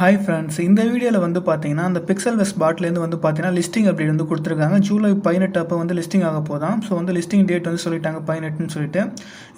Hi friends, இந்த வீடியோவில் வந்து பார்த்தீங்கன்னா அந்த பிக்சல் வெஸ்ட் பாட்லேருந்து வந்து பார்த்தீங்கன்னா லிஸ்டிங் அப்டேட் வந்து கொடுத்துருக்காங்க. ஜூலை 18 அப்போ வந்து லிஸ்டிங் ஆக போதாம். ஸோ வந்து லிஸ்டிங் டேட் வந்து சொல்லிட்டாங்க 18ன்னு சொல்லிட்டு.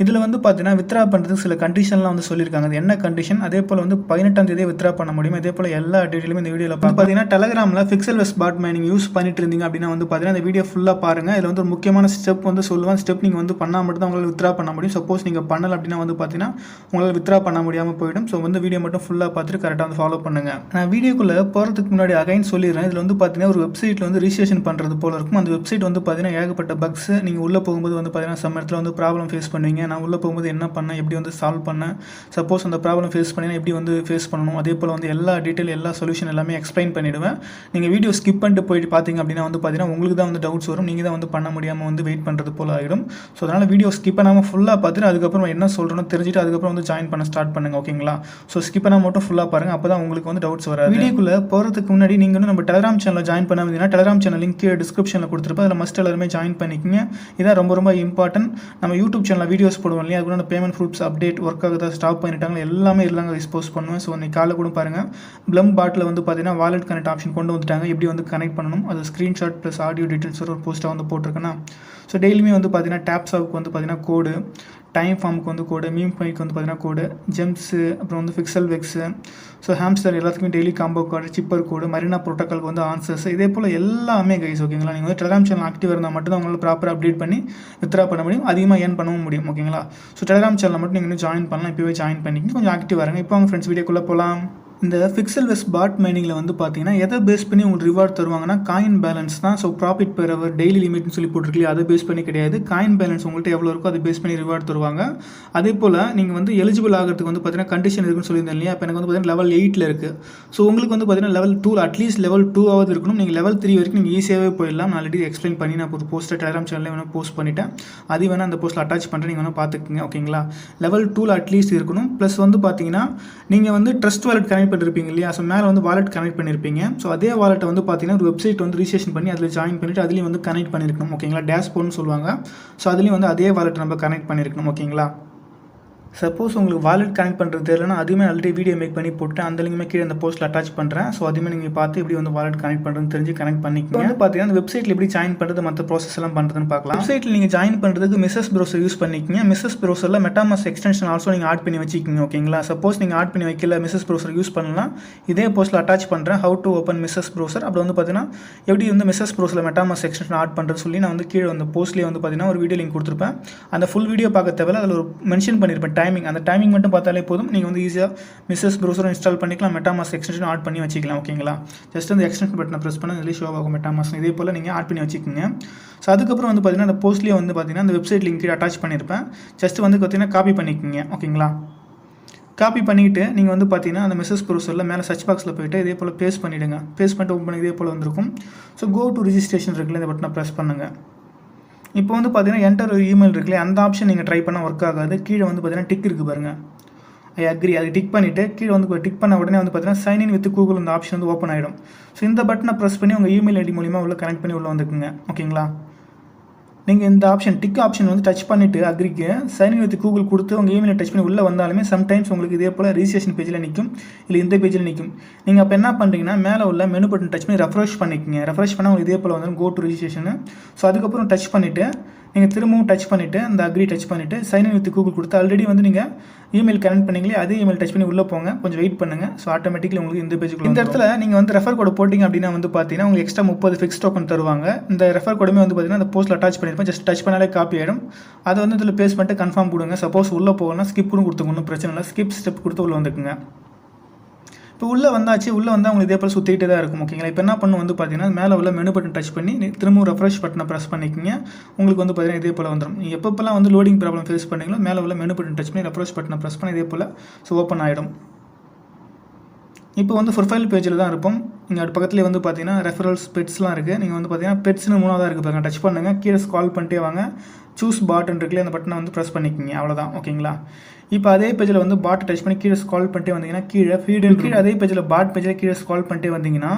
இதில் வந்து பார்த்தீங்கன்னா வித்ரா பண்ணுறதுக்கு சில கண்டிஷன்லாம் வந்து சொல்லியிருக்காங்க. அது என்ன கண்டிஷன், அதே போல் வந்து 18ஆம் தேதியே வித்ரா பண்ண முடியும். அதே போல் எல்லா டீட்டெயிலுமே இந்த வீடியோவில் பார்த்தீங்கன்னா டெலகிராமில் பிக்சல் வெஸ்ட் பாட் மைனிங் யூஸ் பண்ணிட்டு இருந்தீங்க அப்படின்னா வந்து பார்த்தீங்கன்னா இந்த வீடியோ ஃபுல்லாக பாருங்கள். இதில் வந்து ஒரு முக்கியமான ஸ்டெப் வந்து சொல்லுவேன். ஸ்டெப் நீங்கள் வந்து பண்ணால் மட்டும் தான் உங்களால் வித்ரா பண்ண முடியும். சப்போஸ் நீங்கள் பண்ணலை அப்படின்னா வந்து பார்த்தீங்கன்னா உங்களால் வித்ரா பண்ண முடியாமல் போயிடும். ஸோ வந்து வீடியோ மட்டும் ஃபுல்லாக பார்த்துட்டு கரெக்டாக வந்து ஃபாலோ பண்ணுங்கள். நான் வீடியோக்குள்ளே போகிறதுக்கு முன்னாடி அகைன் சொல்லிடுறேன். இதில் வந்து பார்த்தீங்கன்னா ஒரு வெப்சைட்டில் வந்து ரிஜிஸ்ட்ரேஷன் பண்ணுறது போல் இருக்கும். அந்த வெப்சைட் வந்து பார்த்தீங்கன்னா ஏகப்பட்ட பக்ஸ். நீங்கள் உள்ளே போகும்போது வந்து பார்த்தீங்கன்னா சம் இடத்துல வந்து ப்ராப்ளம் ஃபேஸ் பண்ணுவீங்க. நான் உள்ளே போகும்போது என்ன பண்ணேன், எப்படி வந்து சால்வ் பண்ணேன், சப்போஸ் அந்த ப்ராப்ளம் ஃபேஸ் பண்ணினா எப்படி வந்து ஃபேஸ் பண்ணணும், அதே போல் வந்து எல்லா டீட்டெயில் எல்லா சொல்யூஷன் எல்லாமே எக்ஸ்பிளைன் பண்ணிவிடுவேன். நீங்கள் வீடியோ ஸ்கிப் பண்ணிட்டு போயிட்டு பார்த்தீங்க அப்படின்னா வந்து பார்த்தீங்கன்னா உங்களுக்கு தான் வந்து டவுட்ஸ் வரும். நீங்கள் தான் வந்து பண்ண முடியாமல் வந்து வெயிட் பண்ணுறது போல் ஆகிடும். ஸோ அதனால் வீடியோ ஸ்கிப் பண்ணாமல் ஃபுல்லாக பார்த்துட்டு அதுக்கப்புறம் என்ன சொல்கிறோன்னு தெரிஞ்சுட்டு அதுக்கப்புறம் வந்து ஜாயின் பண்ண ஸ்டார்ட் பண்ணுங்கள். ஓகேங்களா? ஸோ ஸ்கிப் பண்ணால் மட்டும் ஃபுல்லாக பாருங்கள். அப்போ தான் உங்களுக்கு வந்து டவுட்ஸ் வராது. வீடியோக்குள்ளே போகிறதுக்கு முன்னாடி நீங்கள் வந்து நம்ம டெலகிராம் சேனலில் ஜாயின் பண்ண வந்தீங்கன்னா டெலகிராம் சேனல் லிங்க் கீழே டிஸ்கிரிப்ஷனில் கொடுத்துருப்போம். அதில் மஸ்ட் எல்லாருமே ஜாயின் பண்ணிக்கோங்க. இதான் ரொம்ப ரொம்ப இம்பார்ட்டன்ட். நம்ம யூடியூப் சேனலில் வீடியோஸ் போடுவோம் இல்லையா, அதுக்கு பேமெண்ட் ப்ரூஃப்ஸ் அப்டேட் ஒர்க் ஆகுதா, ஸ்டாப் பண்ணிட்டாங்க, எல்லாமே இல்லைங்க எக்ஸ்போஸ் பண்ணுவேன். ஸோ இன்னைக்கு காலையில் கூட பாருங்கள், ப்ளம் பாட்டில் வந்து பார்த்தீங்கன்னா வாலெட் கனெக்ட் ஆப்ஷன் கொண்டு வந்துட்டாங்க. எப்படி வந்து கனெக்ட் பண்ணணும், அது ஸ்க்ரீன்ஷாட் ப்ளஸ் ஆடியோ டீட்டெயில்ஸ் ஒரு போஸ்ட்டாக வந்து போட்டிருக்கேன்னா. ஸோ டெய்லியுமே வந்து பார்த்தீங்கன்னா டேப்ஸாவுக்கு வந்து பார்த்தீங்கன்னா கோடு, டைம் ஃபார்முக்கு வந்து கோடு, மீம் ஃபைக்கு வந்து பார்த்தீங்கன்னா கோடு, ஜெம்ஸு, அப்புறம் வந்து பிக்சல் வெக்ஸு, ஸோ ஹாம்ஸ்டர் எல்லாத்துக்குமே டெய்லி காம்போ கோடு, சிப்பர் கோடு, மரினா ப்ரோட்டோக்காலுக்கு வந்து ஆன்சர்ஸ், இதே போல் எல்லாமே கைஸ். ஓகேங்களா? நீங்கள் வந்து டெலகிராம் சேனல் ஆக்டிவ் இருந்தால் மட்டும் தான் உங்களால் ப்ராப்பராக அப்டேட் பண்ணி வித்ரா பண்ண முடியும், அதிகமாக ஏர்ன் பண்ணவும் முடியும். ஓகேங்களா? ஸோ டெலகிராம் சேனலில் மட்டும் நீங்கள் இன்னும் ஜாயின் பண்ணலாம். இப்போவே ஜாயின் பண்ணிக்கிங்க, கொஞ்சம் ஆக்டிவ் வரங்க. இப்போ அவங்க ஃப்ரெண்ட்ஸ் வீடியோக்குள்ளே போகலாம். இந்த பிக்சல் வெஸ்ட் பாட் மைனிங்கில் வந்து பார்த்தீங்கன்னா எதை பேஸ் பண்ணி உங்களுக்கு ரிவார்ட் தருவாங்கன்னா காயின் பேலன்ஸ் தான். So profit per hour daily லிமிட்னு சொல்லி போட்டிருக்கலையே, அதை பேஸ் பண்ணி கிடையாது. காயின் பேலன்ஸ் உங்கள்கிட்ட எவ்வளோ இருக்கோ அதை பேஸ் பண்ணி ரிவார்ட் தருவாங்க. அதே போல் நீங்கள் வந்து எலிஜிபிள் ஆகிறதுக்கு வந்து பார்த்தீங்கன்னா கண்டிஷன் இருக்குன்னு சொல்லியிருந்தேன் இல்லையா. இப்போ எனக்கு வந்து பார்த்தீங்கன்னா லெவல் 8 இருக்குது. ஸோ உங்களுக்கு வந்து பார்த்தீங்கன்னா லெவல் 2 அட்லீஸ்ட் லெவல் 2 இருக்கணும். நீங்கள் லெவல் 3 வரைக்கும் நீங்கள் ஈஸியாகவே போயிடலாம். நான் ஆல்ரெடி எக்ஸ்பிளைன் பண்ணி நான் ஒரு போஸ்ட்டை டெலகிராம் சேனலில் வேணால் போஸ்ட் பண்ணிவிட்டேன். அது வேணால் அந்த போஸ்ட்டில் அட்டாச் பண்ணுறேன், நீங்கள் வேணால் பார்த்துக்குங்க. ஓகேங்களா? லெவல் 2 அட்லீஸ்ட் இருக்கணும். ப்ளஸ் வந்து பார்த்தீங்கன்னா நீங்கள் வந்து ட்ரஸ்ட் வாலெட் கனெக்ட் பண்ணிருப்பீங்க இல்லையா. ஸோ மேலே வந்து வாலெட் கனெக்ட் பண்ணியிருப்பீங்க. ஸோ அதே வாலெட்டை வந்து பார்த்தீங்கன்னா ஒரு வெப்சைட் வந்து ரிஜிஸ்ட்ரேஷன் பண்ணி அதில் ஜாயின் பண்ணிவிட்டு அதுலேயும் வந்து கனெக்ட் பண்ணியிருக்கணும். ஓகேங்களா? டேஷ்போர்ட்னு சொல்லுவாங்க. ஸோ அதுலேயும் வந்து அதே வாலெட் நம்ம கனெக்ட் பண்ணியிருக்கணும். ஓகேங்களா? சப்போஸ் உங்களுக்கு வாலெட் கனெக்ட் பண்ணுறது தெரியலனா அதுவுமே ஆல்ரெடி வீடியோ மேக் பண்ணி போட்டு அந்த லிங்க்குமே கீழே அந்த போஸ்ட்டில் அட்டாச் பண்ணுறேன். ஸோ அதுவுமே நீங்கள் பார்த்து எப்படி வந்து வாலெட் கனெக்ட் பண்ணுறதுன்னு தெரிஞ்சு கனெக்ட் பண்ணிக்கோங்க. வந்து பார்த்தீங்கன்னா அந்த வெப்சைட்டில் எப்படி ஜாயின் பண்ணுறது, மற்ற ப்ராசஸ் எல்லாம் பண்ணுறதுன்னு பார்க்கலாம். வெப்சைட்டில் நீங்கள் ஜாயின் பண்ணுறதுக்கு மிஸ்ஸஸ் ப்ரௌசர் யூஸ் பண்ணிக்கோங்க. மிஸ்ஸஸ் ப்ரௌசரில் மெட்டாமாஸ்க் எக்ஸ்டென்ஷன் ஆல்சோ நீங்கள் ஆட் பண்ணி வச்சுக்கிங்க. ஓகேங்களா? சப்போஸ் நீங்கள் ஆட் பண்ணி வைக்கல, மிஸ்ஸஸ் ப்ரௌசர் யூஸ் பண்ணலாம், இதே போஸ்ட்டில் அட்டாச் பண்ணுறேன். How to open misses browser. அப்படி வந்து பார்த்தீங்கன்னா எப்படி வந்து மிஸ்ஸஸ் ப்ரௌசரில் மெட்டாமாஸ்க் எக்ஸ்டென்ஷன் ஆட் பண்ணுறது சொல்லி நான் வந்து கீழே வந்து போஸ்ட்லேயே வந்து பார்த்தீங்கன்னா ஒரு வீடியோ லிங்க் கொடுத்துருப்பேன். அந்த ஃபுல் வீடியோ பார்க்க தேவையில்ல, அதில் ஒரு மென்ஷன் பண்ணியிருப்பேன் டைமிங். அந்த டைமிங் மட்டும் பார்த்தாலே போதும், நீங்கள் வந்து ஈஸியாக மிஸ்ஸஸ் ப்ரௌசர் இன்ஸ்டால் பண்ணிக்கலாம், மெட்டாமாஸ்க் எக்ஸ்டென்ஷன் ஆட் பண்ணி வச்சுக்கலாம். ஓகேங்களா? ஜஸ்ட் அந்த எக்ஸ்டென்ஷன் பட்டனை ப்ரெஸ் பண்ண அதிலே ஷோ ஆகும் மெட்டாமாஸ்க். இதே போல் நீங்கள் ஆட் பண்ணி வச்சுக்கோங்க. ஸோ அதுக்கப்புறம் வந்து பார்த்தீங்கன்னா அந்த போஸ்ட்லேயே வந்து பார்த்தீங்கன்னா அந்த வெப்சைட் லிங்க் அட்டாச் பண்ணியிருப்பேன். ஜஸ்ட் வந்து பார்த்தீங்கன்னா காப்பி பண்ணிக்கோங்க. ஓகேங்களா? காப்பி பண்ணிவிட்டு நீங்கள் வந்து பார்த்தீங்கன்னா அந்த மிஸ்ஸஸ் ப்ரௌசரில் மேலே சர்ச் பாக்ஸில் போய்ட்டு இதே போல் பேஸ்ட் பண்ணிவிடுங்க. பேஸ்ட் பண்ணிட்டு ஓப்பன் பண்ணி இதே போல் வந்திருக்கும். ஸோ கோ டு ரிஜிஸ்ட்ரேஷன் இருக்குல்ல, இந்த பட்டனை ப்ரெஸ் பண்ணுங்கள். இப்போ வந்து பார்த்தீங்கன்னா என்டர் ஒரு இமெயில் இருக்குல்ல, அந்த ஆப்ஷன் நீங்கள் ட்ரை பண்ணால் ஒர்க் ஆகாது. கீழே வந்து பார்த்தீங்கன்னா டிக் இருக்குது பாருங்கள், ஐ அக்ரி. அது டிக் பண்ணிவிட்டு கீழே வந்து டிக் பண்ண உடனே வந்து பார்த்தீங்கன்னா சைன் இன் வித் கூகுள் இந்த ஆப்ஷன் வந்து ஓப்பன் ஆகிடும். ஸோ இந்த பட்டனை ப்ரெஸ் பண்ணி உங்கள் இமெயில் ஐடி மூலிமா உள்ள கனெக்ட் பண்ணி உள்ளே வந்துக்குங்க. ஓகேங்களா? நீங்கள் இந்த ஆப்ஷன் டிக் ஆப்ஷன் வந்து டச் பண்ணிவிட்டு அக்ரிக்கு சைன் இன் வித் கூகுள் கொடுத்து உங்கள் இமெயிலை டச் பண்ணி உள்ளே வந்தாலுமே சம்டைம்ஸ் உங்களுக்கு இதே போல் ரிஜிஸ்ட்ரேஷன் பேஜில் நிற்கும், இல்லை இந்த பேஜில் நிற்கும். நீங்கள் அப்போ என்ன பண்ணுறீங்கன்னா மேலே உள்ள மெனு பட்டன் டச் பண்ணி ரெஃப்ரெஷ் பண்ணிக்கோங்க. ரெஃப்ரெஷ் பண்ணால் உங்களுக்கு இதே போல் வந்து கோ டு ரிஜிஸ்ட்ரேஷன். ஸோ அதுக்கப்புறம் டச் பண்ணிவிட்டு நீங்கள் திரும்பவும் டச் பண்ணிவிட்டு இந்த அக்ரி டச் பண்ணிவிட்டு சைன் இன் வித் கூகுள் கொடுத்து ஆல்ரெடி வந்து நீங்கள் இமெயில் கனெக்ட் பண்ணிங்களே அதே இமெயில் டச் பண்ணி உள்ளே போங்க. கொஞ்சம் வெயிட் பண்ணுங்கள். ஸோ ஆட்டோமேட்டிக்கலி உங்களுக்கு இந்த பேஜுக்கு இந்த இடத்துல நீங்கள் வந்து ரெஃபர் கோட் போட்டிங்க அப்படின்னா வந்து பார்த்தீங்கன்னா உங்களுக்கு எக்ஸ்ட்ரா 30 ஃபிக்ஸ் டோக்கன் தருவாங்க. இந்த ரெஃபர் கோடுமே வந்து பார்த்தீங்கன்னா அந்த போஸ்ட்டில் அட்டாச் பண்ணியிருப்பேன். ஜஸ்ட் டச் பண்ணாலே காப்பி ஆகிடும். அதை வந்து இதில் பேஸ்ட் பண்ணிட்டு கன்ஃபார்ம் கொடுங்க. சப்போஸ் உள்ளே போகலாம் ஸ்கிப் கூட கொடுத்துங்க, ஒன்றும் பிரச்சனை இல்லை. ஸ்கிப் ஸ்டெப் கொடுத்து உள்ளே வந்துக்குங்க. இப்போ உள்ளே வந்தாச்சு. உள்ளே வந்தால் உங்களுக்கு இதே போல் சுற்றிக்கிட்டே தான் இருக்கும். ஓகேங்களா? இப்போ என்ன பண்ணணும் வந்து பார்த்தீங்கன்னா மேலே உள்ள மெனு பட்டன் டச் பண்ணி திரும்பவும் ரெஃப்ரெஷ் பட்டனை ப்ரெஸ் பண்ணிக்கிங்க. உங்களுக்கு வந்து பார்த்தீங்கன்னா இதே போல் வந்துடும். நீங்கள் எப்பப்பெல்லாம் வந்து லோடிங் ப்ராப்ளம் ஃபேஸ் பண்ணீங்களோ மேலே உள்ள மெனு பட்டன் டச் பண்ணி ரெஃப்ரெஷ் பட்டனை ப்ரெஸ் பண்ணி இதே போல் ஸோ ஓப்பன் ஆகிடும். இப்போ வந்து ப்ரொஃபைல் பேஜில் தான் இருப்போம். நீங்கள் அது பக்கத்துலேயே வந்து பார்த்தீங்கன்னா ரெஃபரல்ஸ் பெட்ஸ்லாம் இருக்குது. நீங்கள் வந்து பார்த்தீங்கன்னா பெட்ஸ்னு 3ஆவதாக இருக்குது பாருங்கள். டச் பண்ணுங்கள். கீழே ஸ்க்ரால் பண்ணிட்டே வாங்க. சூஸ் பாட்டன் இருக்குல்ல, அந்த பட்டனை வந்து ப்ரெஸ் பண்ணிக்கிங்க. அவ்வளோதான். ஓகேங்களா? இப்போ அதே பேஜில் வந்து பாட் டச் பண்ணி கீழே ஸ்க்ரால் பண்ணிட்டே வந்தீங்கன்னா கீழே ஃபீடு கீழே அதே பேஜில் பாட் பேஜில் கீழே ஸ்க்ரால் பண்ணிட்டே வந்தீங்கன்னா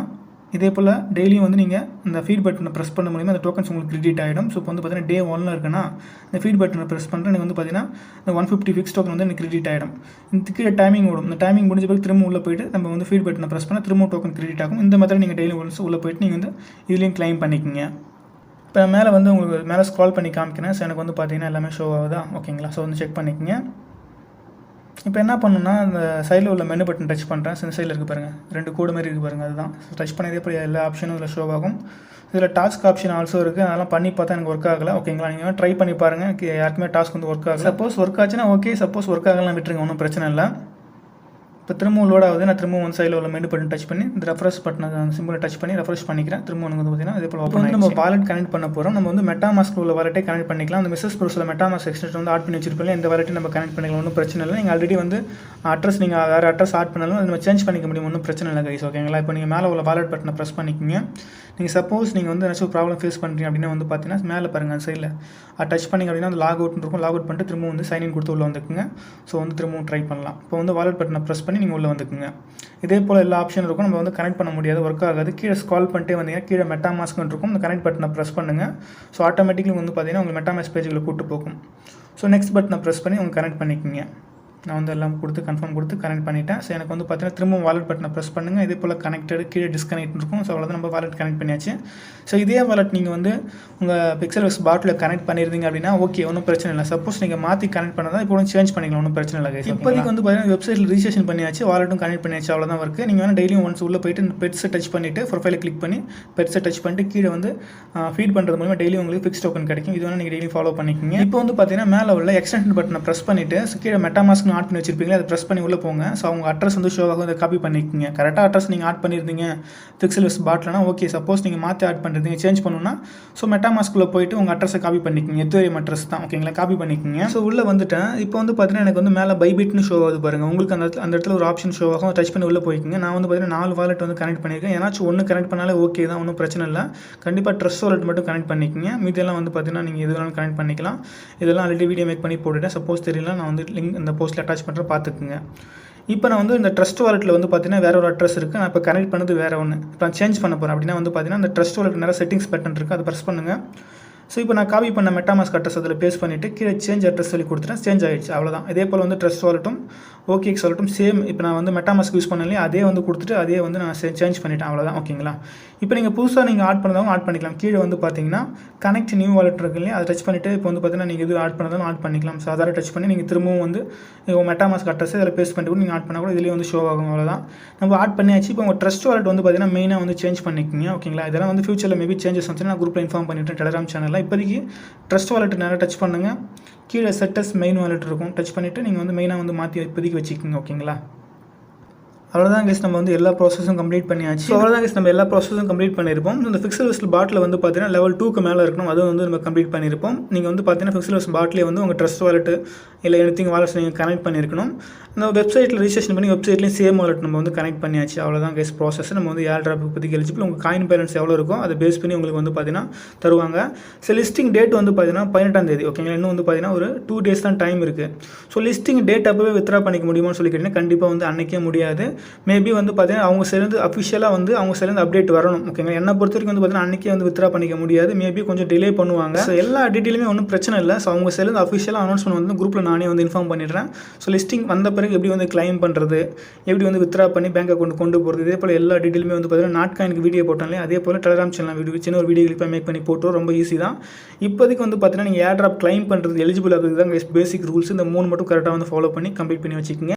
இதே போல் டெய்லியும் வந்து நீங்கள் இந்த ஃபீட் பட்டனை ப்ரெஸ் பண்ண மூலியமாக அந்த டோக்கன்ஸ் உங்களுக்கு கிரெடிட் ஆகிடும். ஸோ இப்போ வந்து பார்த்தீங்கன்னா டே 1 இருக்குன்னா இந்த ஃபீட் பட்டனை ப்ரெஸ் பண்ணுறேன் எனக்கு வந்து பார்த்தீங்கன்னா இந்த 150 ஃபிக்ஸ் டோக்கன் வந்து எனக்கு கிரெடிட் ஆகிடும். இந்த கீழே டைமிங் ஓடும். இந்த டைமிங் முடிஞ்ச பிறகு திரும்ப உள்ளே போய்ட்டு நம்ம வந்து ஃபீட் பட்டனை ப்ரெஸ் பண்ணால் திரும்ப டோக்கன் கிரெடிட் ஆகும். இந்த மெத்தட் நீங்கள் டெய்லி ஒன்ஸ் உள்ளே போய்ட்டு நீங்கள் வந்து இதுலேயும் கிளைம் பண்ணிக்கிங்க. இப்போ மேலே வந்து உங்களுக்கு மேலே ஸ்க்ரால் பண்ணி காமிக்கிறேன். ஸோ எனக்கு வந்து பார்த்தீங்கன்னா எல்லாமே ஷோ ஆகுதா, ஓகேங்களா? ஸோ வந்து செக் பண்ணிக்கங்க. இப்போ என்ன பண்ணணும்னா அந்த சைடில் உள்ள மெனு பட்டன் டச் பண்ணுறேன். இந்த சைடில் இருக்குது பாருங்கள், 2 கோடு மாதிரி இருக்குது பாருங்கள், அதுதான் டச் பண்ணதே போய் எல்லா ஆப்ஷனும் இதில் ஷோ ஆகும். இதில் டாஸ்க் ஆப்ஷன் ஆல்சோ இருக்குது. அதெல்லாம் பண்ணி பார்த்தா எனக்கு ஒர்க் ஆகலை, ஓகேங்களா? நீங்கள் ட்ரை பண்ணி பாருங்கள். யாருக்குமே டாஸ்க் வந்து ஒர்க் ஆகலை. சப்போஸ் ஒர்க் ஆச்சுன்னா ஓகே, சப்போஸ் ஒர்க் ஆகலாம் விட்டுருங்க, ஒன்றும் பிரச்சனை இல்லை. இப்போ திரும்பவும் லோட் ஆகுது. நான் திரும்பவும் வந்து சைடில் உள்ள மெனு பட்டன் டச் பண்ணி இந்த ரெஃப்ரெஷ் பட்டனை சிம்பிளை டச் பண்ணி ரெஃப்ரெஷ் பண்ணிக்கிறேன். திரும்ப வந்து பார்த்தீங்கன்னா இதே போல் ஓப்பன் வந்து நம்ம வாலெட் கனெக்ட் பண்ண போகிறோம். நம்ம வந்து மெட்டாமாஸ்க் உள்ள வாலெட்டே கனெக்ட் பண்ணிக்கலாம். அந்த மிஸ்ஸஸ் ப்ரோஸில் மெட்டாமாஸ்க் எக்ஸ்டென்ஷன் வந்து ஆட் பண்ணி வச்சிருப்பீங்க. இந்த வாலெட்டை நம்ம கனெக்ட் பண்ணிக்கலாம், ஒன்றும் பிரச்சனை இல்லை. நீங்கள் ஆல்ரெடி வந்து அட்ரஸ் நீங்கள் வேறு அட்ரஸ் ஆட் பண்ணாலும் அது நம்ம சேஞ்ச் பண்ணிக்க முடியும், ஒன்றும் பிரச்சனை இல்லை கைஸ், ஓகேங்களா? இப்போ நீங்கள் மேலே உள்ள வாலெட் பட்டனை ப்ரெஸ் பண்ணிக்கிங்க. நீங்கள் சப்போஸ் நீங்கள் வந்து ஏதாச்சும் ப்ராப்ளம் ஃபேஸ் பண்ணுறீங்க அப்படின்னா வந்து பார்த்தீங்கன்னா மேலே பாருங்கள் அந்த சைடில் டச் பண்ணிங்க அப்படின்னா அந்த லாக் அவுட்னு இருக்கும். லாக் அவுட் பண்ணிட்டு திரும்ப வந்து சைன்இன் கொடுத்து உள்ளே வந்துக்குங்க. ஸோ வந்து திரும்பவும் ட்ரை பண்ணலாம். இப்போ வந்து வாலெட் பட்டனை ப்ரெஸ் பண்ணி நீங்கள் உள்ளே வந்துக்குங்க. இதே போல் எல்லா ஆப்ஷன் இருக்கும். நம்ம வந்து கனெக்ட் பண்ண முடியாது, ஒர்க் ஆகாது. கீழே ஸ்க்ரால் பண்ணிட்டே வந்தீங்கன்னா கீழே மெட்டாமாஸ்க்னு இருக்கும். இந்த கனெக்ட் பட்டனை ப்ரெஸ் பண்ணுங்கள். ஸோ ஆட்டோமேட்டிக்லி வந்து பார்த்தீங்கன்னா உங்கள் மெட்டாமாஸ்க் பேஜுகளை கூட்டு போகும். ஸோ நெக்ஸ்ட் பட்டனை ப்ரெஸ் பண்ணி உங்கள் கனெக்ட் பண்ணிக்கிங்க. நான் வந்து எல்லாம் கொடுத்து கன்ஃபார்ம் கொடுத்து கனெக்ட் பண்ணிட்டேன். ஸோ எனக்கு வந்து பார்த்தீங்கன்னா திரும்ப வாலெட் பட்டனை ப்ரெஸ் பண்ணுங்கள். இதே போல் கனெக்டட் கீழே டிஸ்கனெக்ட் இருக்கும். ஸோ அவ்வளோதான், நம்ம வாலெட் கனெக்ட் பண்ணியாச்சு. ஸோ இதே வாலெட் நீங்கள் வந்து உங்கள் பிக்சல்வெஸ் பாட்டில் கனெக்ட் பண்ணியிருந்தீங்க அப்படின்னா ஓகே, ஒன்றும் பிரச்சனை இல்லை. சப்போஸ் நீங்கள் மாற்றி கனெக்ட் பண்ணால் இப்போ சேஞ்ச் பண்ணிக்கலாம், ஒன்றும் பிரச்சனை இல்லை. இப்போதைக்கு வந்து பார்த்தீங்கன்னா வெப்சைட்டில் ரிஜிஸ்ட்ரேஷன் பண்ணியாச்சு, வாலெட்டும் கனெக்ட் பண்ணியாச்சு, அவ்வளோதான் இருக்குது. நீங்கள் வந்து டெய்லியும் ஒன்ஸ் உள்ளே போயிட்டு பெட்ஸை டச் பண்ணிவிட்டு ப்ரொஃபைலை கிளிக் பண்ணி பெட்ஸை டச் பண்ணிட்டு கீழே வந்து ஃபீட் பண்ணுறது மூலமாக டெய்லி உங்களுக்கு ஃபிக்ஸ் டோக்கன் கிடைக்கும். இது வந்து நீங்கள் டெய்லி ஃபாலோ பண்ணிக்கிங்க. இப்போ வந்து பார்த்தீங்கன்னா மேலே உள்ள எக்ஸ்டென்ஷன் பட்டனை ப்ரெஸ் பண்ணிவிட்டு கீழே மெட்டாமாஸ்க்னு ஆட் பண்ணி வச்சிருப்பீங்களா, அதை ப்ரெஸ் பண்ணி உள்ளே போங்க. ஸோ அவங்க அட்ரஸ் வந்து ஷோ ஆகும், அதை காப்பி பண்ணிக்கிங்க. கரெக்டாக அட்ரஸ் நீங்கள் ஆட் பண்ணியிருந்தீங்க பிக்சல்வெஸ் பாட்டில்னா ஓகே. சப்போஸ் நீங்கள் மாற்றி ஆட் பண்ணுறீங்க, சேஞ்ச் பண்ணணும்னா ஸோ மெட்டாமாஸ்க்குள்ளே போயிட்டு உங்கள் அட்ரஸை காப்பி பண்ணிக்கிங்க. எத்தோரியம் அட்ரஸ் தான், ஓகேங்களா? காப்பி பண்ணிக்கிங்க. ஸோ உள்ளே வந்துட்டேன். இப்போ வந்து பார்த்தீங்கன்னா எனக்கு வந்து மேலே பைபிட்னு ஷோ ஆகுது பாருங்கள். உங்களுக்கு அந்த இடத்துல ஒரு ஆப்ஷன் ஷோ ஆகும், டச் பண்ணி உள்ளே போய்க்கிங்க. நான் வந்து பார்த்தீங்கன்னா 4 வாலெட் வந்து கனெக்ட் பண்ணியிருக்கேன். ஏன்னாச்சும் ஒன்று கனெக்ட் பண்ணாலே ஓகே தான், ஒன்றும் பிரச்சனை இல்லை. கண்டிப்பாக ட்ரஸ்ட் வாலெட் மட்டும் கனெக்ட் பண்ணிக்கிங்க. மீதெல்லாம் வந்து பார்த்தீங்கன்னா நீங்கள் எது வேணாலும் கனெக்ட் பண்ணிக்கலாம். இதெல்லாம் ஆல்ரெடி வீடியோ மேக் பண்ணி போட்டுவிட்டேன். சப்போஸ் தெரியல, நான் வந்து லிங்க் இந்த போஸ்ட்டில் அட்டாச் பண்ணுறேன், பார்த்துக்குங்க. இப்போ நான் வந்து இந்த ட்ரஸ்ட் வாலெட்டில் வந்து பார்த்தீங்கன்னா வேறு ஒரு அட்ரஸ் இருக்குது. நான் இப்போ கனெக்ட் பண்ணது வேறு ஒன்று. இப்போ நான் சேஞ்ச் பண்ண போகிறேன் அப்படின்னா வந்து பார்த்தீங்கன்னா இந்த ட்ரஸ்ட் வாலெட் நேரம் செட்டிங்ஸ் பட்டன் இருக்குது, அதை ப்ரெஸ் பண்ணுங்கள். ஸோ இப்போ நான் காப்பி பண்ண மெட்டாமாஸ்க் அட்ரஸ் அதில் பேஸ்ட் பண்ணிவிட்டு கீழே சேஞ்ச் அட்ரஸ் சொல்லி கொடுத்துட்டேன். சேஞ்ச் ஆகிடுச்சு, அவ்வளோதான். இதே போல் வந்து ட்ரஸ்ட் வாலெட்டும் ஓகேக்கு சொல்லட்டும் சேம். இப்போ நான் வந்து மெட்டாமாஸ்க் யூஸ் பண்ணலையே அதே வந்து கொடுத்துட்டு அதே வந்து நான் சேஞ்ச் பண்ணிவிட்டேன், அவ்வளோதான், ஓகேங்களா? இப்போ நீங்கள் புதுசாக நீங்கள் ஆட் பண்ணதாலும் ஆட் பண்ணிக்கலாம். கீழே வந்து பார்த்தீங்கன்னா கனெக்ட் நியூ வாலெட் இருக்கு இல்லையா, அதை டச் பண்ணிவிட்டு இப்போ வந்து பார்த்தீங்கன்னா நீங்கள் எது ஆட் பண்ணதாலும் ஆட் பண்ணிக்கலாம். ஸோ அதை டச் பண்ணி நீங்கள் திரும்பவும் வந்து உங்கள் மெட்டாமாஸ்க் அட்ரஸ் அதில் பேஸ்ட் பண்ணிட்டு நீங்கள் ஆட் பண்ணால் கூட இதுலேயே வந்து ஷோ ஆகும், அவ்வளோதான். நம்ம ஆட் பண்ணியாச்சு. இப்போ உங்கள் ட்ரஸ்ட் வாலெட் வந்து பார்த்தீங்கன்னா மெயினாக வந்து சேஞ்ச் பண்ணிக்கிங்க, ஓகேங்களா? இதெல்லாம் வந்து ஃபியூச்சரில் மேபி சேஞ்சஸ் வந்து நான் குரூப்பில் இன்ஃபார்ம் பண்ணிவிட்டேன் டெலிகிராம் சேனலில். இப்போதைக்கு ட்ரஸ்ட் வாலெட் நேராக டச் பண்ணுங்கள். கீழே செட்டஸ் மெயின் வாலெட் இருக்கும், டச் பண்ணிவிட்டு நீங்கள் வந்து மெயினாக வந்து மாற்றி இப்போதைக்கு வச்சுக்கோங்க, ஓகேங்களா? அவ்வளோதான் கைஸ், நம்ம வந்து எல்லா ப்ராசஸும் கம்ப்ளீட் பண்ணியாச்சு. அவ்வளோதான் கைஸ், நம்ம எல்லா ப்ராசஸும் கம்ப்ளீட் பண்ணியிருப்போம். இந்த பிக்சல்வெஸ் பாட்டில் வந்து பார்த்தீங்கன்னா லெவல் 2க்கு மேலே இருக்கணும், அதுவும் வந்து நம்ம கம்ப்ளீட் பண்ணியிருப்போம். நீங்கள் வந்து பார்த்தீங்கன்னா பிக்சல்வெஸ் பாட்டிலே வந்து உங்கள் ட்ரஸ்ட் வாலெட்டு இல்லை எனிதிங் வாலெட்ஸ் நீங்கள் கனெக்ட் பண்ணியிருக்கணும். அந்த வெப்சைட்டில் ரிஜிஸ்ட்ரேஷன் பண்ணி வெப்சைட்லேயும் சேம் வாலெட் நம்ம வந்து கனெக்ட் பண்ணியாச்சு. அவ்வளோதான் கைஸ் ப்ராசஸ். நம்ம வந்து ஏர் ட்ராப் இப்போதைக்கு எலிஜிபிள். உங்கள் காயின் பேலன்ஸ் எவ்வளோ இருக்கும் அதை பேஸ் பண்ணி உங்களுக்கு வந்து பார்த்தீங்கன்னா தருவாங்க. ஸோ லிஸ்டிங் டேட் வந்து பார்த்தீங்கன்னா 18ஆம் தேதி, ஓகேங்களா? இன்னும் வந்து பார்த்தீங்கன்னா ஒரு 2 days தான் டைம் இருக்குது. ஸோ லிஸ்டிங் டேட் அப்போவே வித்ரா பண்ணிக்க முடியுமான்னு சொல்லி கேட்டிங்கன்னா கண்டிப்பாக வந்து அன்றைக்கே முடியாது. மேபி வந்து பார்த்தீங்கன்னா அவங்க சேர்ந்து அஃபிஷியலாக வந்து அவங்க சேர்ந்து அப்டேட் வரணும், ஓகேங்களா? என்னை பொறுத்த வரைக்கும் வந்து பார்த்தீங்கன்னா அன்றைக்கே வந்து வித்ரா பண்ணிக்க முடியாது. மேபி கொஞ்சம் டிலே பண்ணுவாங்க. ஸோ எல்லா டீட்டெயிலுமே ஒன்றும் பிரச்சனை இல்லை. ஸோ அவங்க சேர்ந்து அஃபிஷியலாக அனௌன்ஸ்மெண்ட் வந்து குரூப்பில் நானே வந்து இன்ஃபார்ம் பண்ணிடுறேன். ஸோ லிஸ்டிங் வந்த பிறகு எப்படி வந்து கிளைம் பண்ணுறது, எப்படி வந்து வித்ரா பண்ணி பேங்க் அக்கௌண்ட் கொண்டு போகிறது, இதே போல் எல்லா டீட்டெயிலுமே வந்து பார்த்தீங்கன்னா நாட்காயினுக்கு வீடியோ போட்டாலே அதே போல் டெலிகிராம் சேனல் வீடியோ சின்ன ஒரு வீடியோ கிளிப்பாக மேக் பண்ணி போட்டோம். ரொம்ப ஈஸி தான். இப்போதைக்கு வந்து பார்த்தீங்கன்னா நீங்கள் ஏர் ட்ராப் கிளைம் பண்ணுறது எலிஜிபிள் ஆகுது தான் பேசிக் ரூல்ஸ். இந்த 3 மட்டும் கரெக்டாக வந்து ஃபாலோ பண்ணி கம்ப்ளீட் பண்ணி வச்சுக்கோங்க.